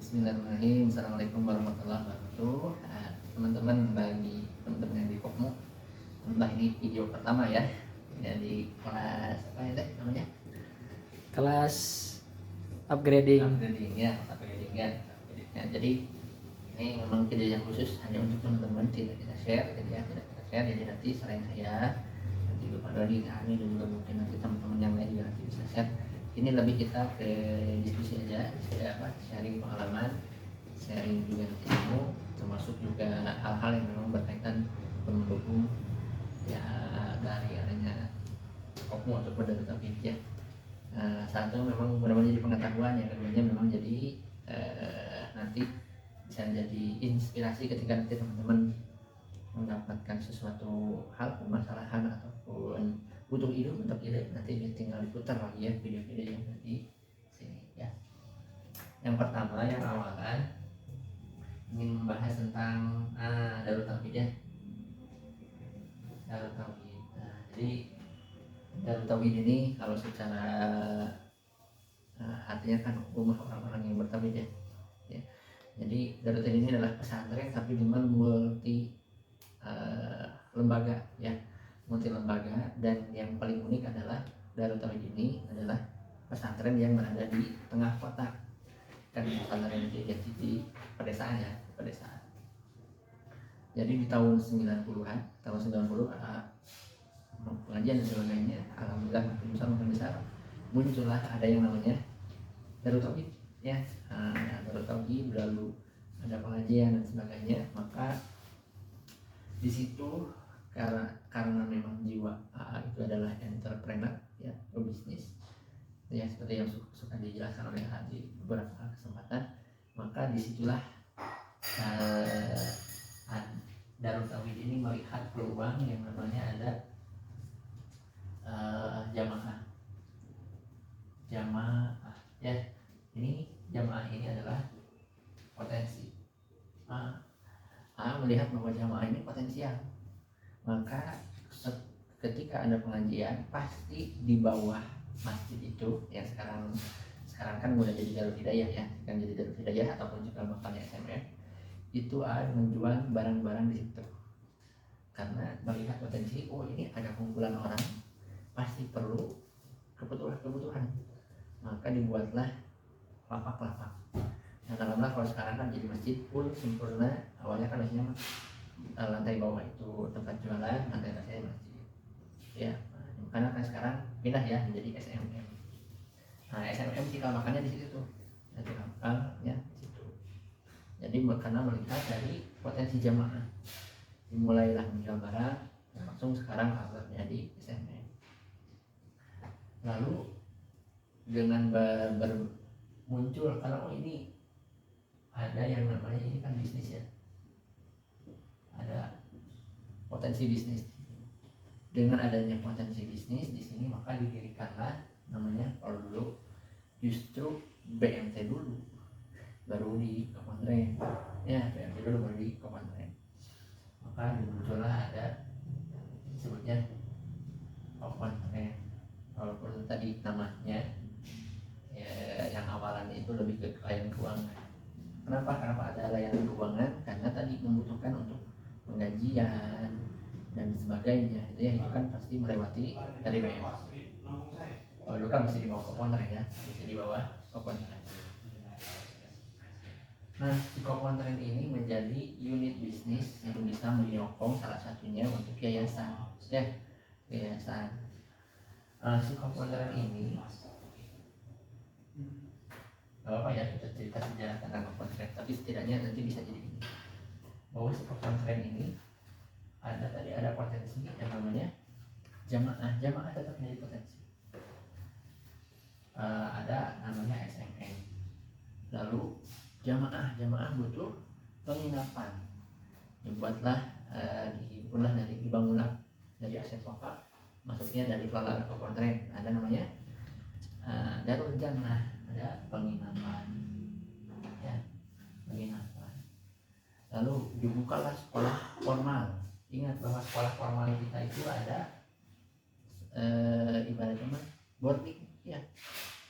Bismillahirrahmanirrahim. Assalamualaikum warahmatullahi wabarakatuh. Teman-teman, bagi teman-teman yang di Kopmu, entah ini video pertama ya, jadi kelas apa ya teh namanya? Kelas upgrading. Upgrading ya, upgrading ya. Ya, jadi ini memang kejadian khusus hanya untuk teman-teman, tidak kita share, jadi ya, tidak kita share. Jadi nanti selain saya, nanti Bapak Dodi, kami dan juga mungkin nanti teman-teman yang lain juga nanti bisa share. Ini lebih kita ke diskusi aja, sharing pengalaman, sharing juga ilmu, termasuk juga hal-hal yang memang berkaitan mendukung ya dari adanya Kopmu atau Darut Tauhid ya. Satu memang mudah-mudahan jadi pengetahuan, yang keduanya memang jadi nanti bisa jadi inspirasi ketika nanti teman-teman mendapatkan sesuatu hal permasalahan ataupun butuh ide untuk ide, nanti tinggal diputar lagi ya video-video yang tadi sini ya. Yang pertama, yang awalan ingin membahas tentang Darut Tauhid ya. Darut Tauhid. Jadi Darut Tauhid ini kalau secara artinya kan rumah orang-orang yang bertauhid ya. Jadi Darut Tauhid ini adalah pesantren tapi dengan multi lembaga ya, multi lembaga, dan yang paling unik adalah Darut Tauhid ini adalah pesantren yang berada di tengah kota. Kan pesantren itu di pedesaan ya, pedesaan. Jadi di tahun 90-an, tahun 90 pengajian dan sebagainya, alhamdulillah makin besar, muncullah ada yang namanya Darut Tauhid ya. Darut Tauhid, lalu ada pengajian dan sebagainya. Maka di situ karena memang jiwa itu adalah entrepreneur ya, pebisnis ya, seperti yang suka dijelaskan oleh di beberapa kesempatan, maka disitulah Darut Tauhid ini melihat peluang yang namanya ada jamaah ya. Ini jamaah ini adalah potensi. Melihat bahwa jamaah ini potensial, maka ketika ada pengajian pasti di bawah masjid itu yang sekarang kan udah jadi Darul Hidayah ya, kan jadi Darul Hidayah ataupun juga makannya SMF, itu ada menjual barang-barang di situ. Karena melihat potensi, oh ini ada kumpulan orang pasti perlu kebutuhan, maka dibuatlah lapak-lapak. Nah, kalau sekarang kan jadi masjid full sempurna. Awalnya kan biasanya lantai bawah itu tempat jualan, lantai atasnya masjid ya. Karena kan sekarang pindah ya menjadi SMM. Nah, SMM cikal makannya di situ tuh, cikal makannya di situ. Jadi karena melihat dari potensi jamaah, dimulailah menjual barang, langsung sekarang akhirnya di SMM. Lalu dengan muncul kalau ini ada yang namanya, ini kan bisnis ya, ada potensi bisnis. Dengan adanya potensi bisnis di sini, maka didirikanlah namanya, kalau dulu justru BMT dulu, baru di Kopantren ya, BMT dulu baru di Kopantren. Maka muncullah ada sebutnya Kopantren, walaupun tadi namanya ya, yang awalannya itu lebih ke layanan keuangan. Kenapa ada layanan keuangan? Karena tadi membutuhkan untuk penggajian dan sebagainya. Itu kan pasti melewati dari BM. Oh, itu kan mesti di bawah Kopantren ya, mesti di bawah Kopantren. Nah, si Kopantren ini menjadi unit bisnis yang bisa menyokong salah satunya untuk yayasan ya, yayasan. Si Kopantren ini apa ya, kita cerita sejarah tentang Kopantren, tapi setidaknya nanti bisa jadi ini, bahwa si Kopantren ini ada potensi yang namanya jamaah tetap menjadi potensi. Ada namanya SMN, lalu jamaah butuh penginapan, dibuatlah dibangunlah dari aset wakaf, maksudnya dari kelolaan Kopantren, ada namanya Darul Jannah, ada penginapan ya, penginapan. Lalu dibukalah sekolah formal. Ingat bahwa sekolah formal kita itu ada ibaratnya boarding ya,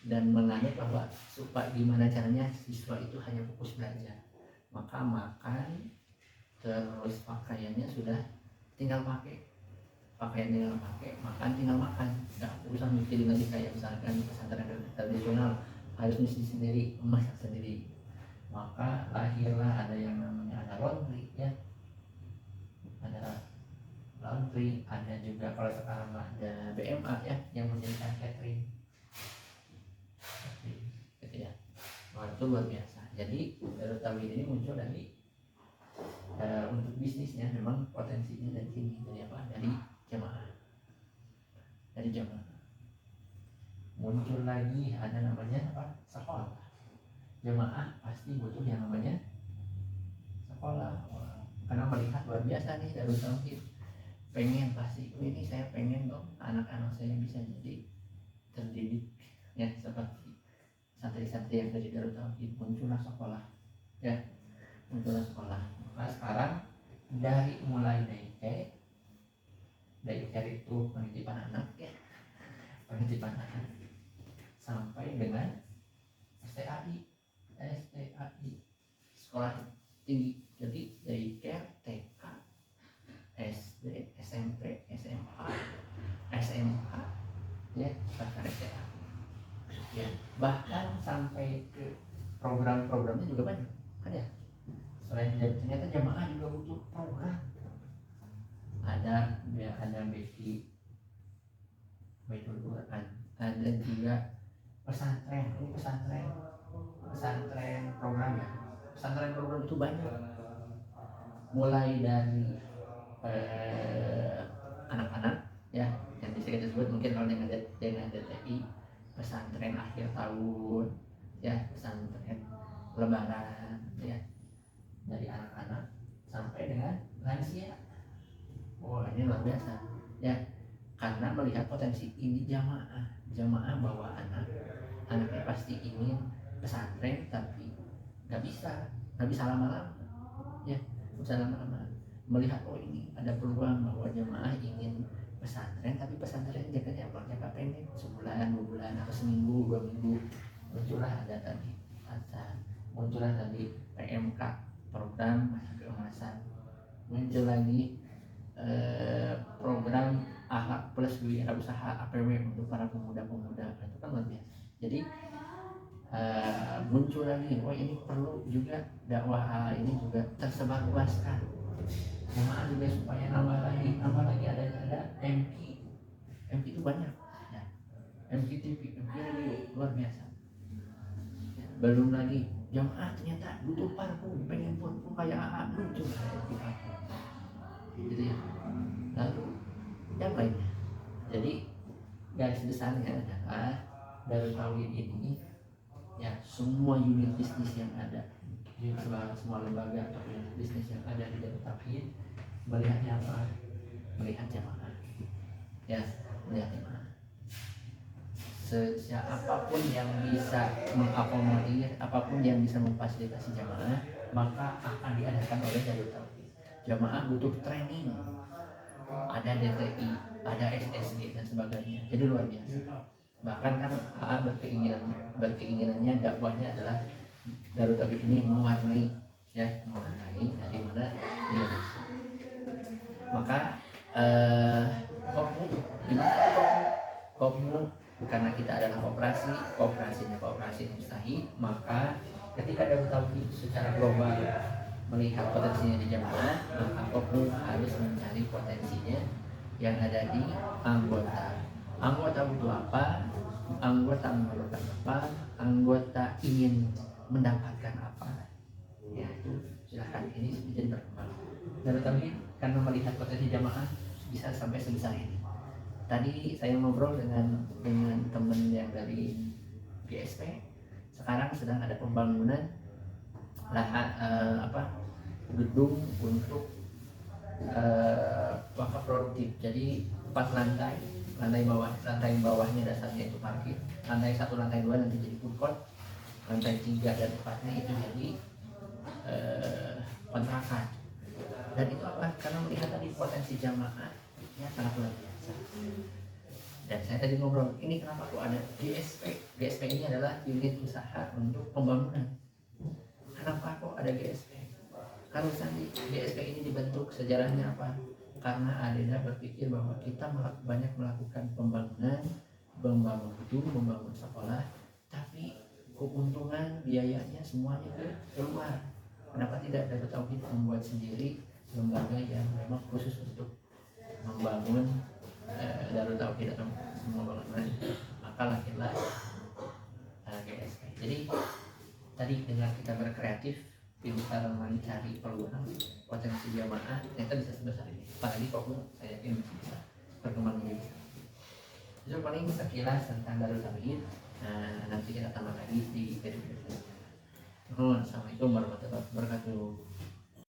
dan menganut bahwa supaya gimana caranya siswa itu hanya fokus belajar, maka makan terus pakaiannya sudah tinggal pakai, pakaian tinggal pakai, makan tinggal makan, nggak usah mikirin lagi kayak misalkan pesantren tradisional harus misi sendiri, masak sendiri. Maka lahirlah ada yang namanya ada laundry ya, ada laundry, ada juga kalau sekarang ada BMA ya yang menjadikan catering gitu ya. Wah, itu luar biasa. Jadi Darut Tauhid ini muncul dari untuk bisnisnya memang potensinya dari sini, dari apa? Dari jamaah, dari jamaah. Muncul lagi ada namanya apa? Sekolah. Jamaah pasti butuh yang namanya sekolah. Karena melihat luar biasa nih Darut Tauhid, pengen pasti ini saya pengen dong anak-anak saya bisa jadi terdidik ya seperti santri-santri yang dari Darut Tauhid. Muncullah sekolah ya, muncullah sekolah. Nah sekarang dari mulai dari itu penitipan anak ya, penitipan anak sampai dengan STAI sekolah tinggi. Jadi dari TK, SD, SMP, SMA, SMA ya, bahkan SMA ya, bahkan sampai ke program-programnya juga banyak kan ya. Selain ternyata jamaah juga butuh program, ada ya, ada Baitul Quran, ada juga pesantren. Ini pesantren program ya, pesantren program itu banyak, mulai dari anak-anak ya yang bisa kita sebut mungkin kalau dengan DTI pesantren akhir tahun ya, pesantren lebaran ya, dari anak-anak sampai dengan lansia. Wah ini luar biasa ya, karena melihat potensi ini jamaah bawa anaknya pasti ingin pesantren, tapi nggak bisa lama-lama ya, nggak bisa lama-lama. Melihat oh ini ada peluang bahwa jamaah ingin pesantren, tapi pesantren jangka pendek, sebulan, 2 bulan, atau seminggu, 2 minggu. Muncullah ada tadi muncullah tadi PMK, program masa keemasan. Muncul lagi program akhlak plus wirausaha APW untuk para pemuda-pemuda. Itu kan luar biasa. Jadi muncul lagi, oh ini perlu juga dakwah ini juga tersebar luaskan. Jemaah juga supaya nambah lagi ada MP itu banyak ya. MP TV, MP radio luar biasa. Ya, belum lagi jemaah ternyata butuh parfum, pengen parfum kayak AA, muncul MP parfum gitu ya. Lalu yang lainnya. Jadi garis besarnya adalah Darut Tauhid ini ya, semua unit bisnis yang ada, semua lembaga atau unit bisnis yang ada di Darut Tauhid melihatnya apa? Melihat jamaah ya, melihat jamaah. Apapun yang bisa mengakomodir, apapun yang bisa memfasilitasi jamaah, maka akan diadakan oleh Darut Tauhid. Jamaah butuh training, ada DTI, ada SSG dan sebagainya. Jadi luar biasa. Bahkan kan AA berkeinginannya dakwahnya adalah Darut Tauhid ini mewarnai dari mana Indonesia. Maka Kopmu karena kita adalah kooperasi mustahil, maka ketika Darut Tauhid secara global melihat potensinya di jamaah, maka Kopmu harus mencari potensinya yang ada di anggota butuh apa, anggota memerlukan apa, anggota ingin mendapatkan apa ya, itu silahkan, ini menjadi berkembang. Darut Tauhid karena melihat potensi jamaah bisa sampai sebesar ini. Tadi saya ngobrol dengan teman yang dari GSP, sekarang sedang ada pembangunan lahan gedung untuk wakaf produktif. Jadi 4 lantai bawahnya dasarnya itu parkir, lantai 1, lantai 2 nanti jadi food court, lantai 3 dan 4-nya itu jadi kontrakan. Dan itu apa? Karena melihat tadi potensi jamaah ya sangat luar biasa. Dan saya tadi ngobrol, ini kenapa kok ada GSP? GSP ini adalah unit usaha untuk pembangunan. Kenapa kok ada GSP? Kalau tadi GSP ini dibentuk, sejarahnya apa? Karena Adenda berpikir bahwa kita banyak melakukan pembangunan, membangun gedung, membangun sekolah, tapi keuntungan biayanya semuanya keluar. Kenapa tidak Darut Tauhid membuat sendiri lembaga yang memang khusus untuk membangun Darut Tauhid atau membangun, maka lahirlah GSP. Jadi tadi dengan kita berkreatif, pintar mencari peluang potensi jamaah, ternyata bisa sebesar ini. Apalagi kok saya yakin bisa berkembang lebih besar. Itu paling sekilas tentang Darut Tauhid. Nanti kita tambah lagi di video berikutnya. Assalamualaikum warahmatullahi wabarakatuh.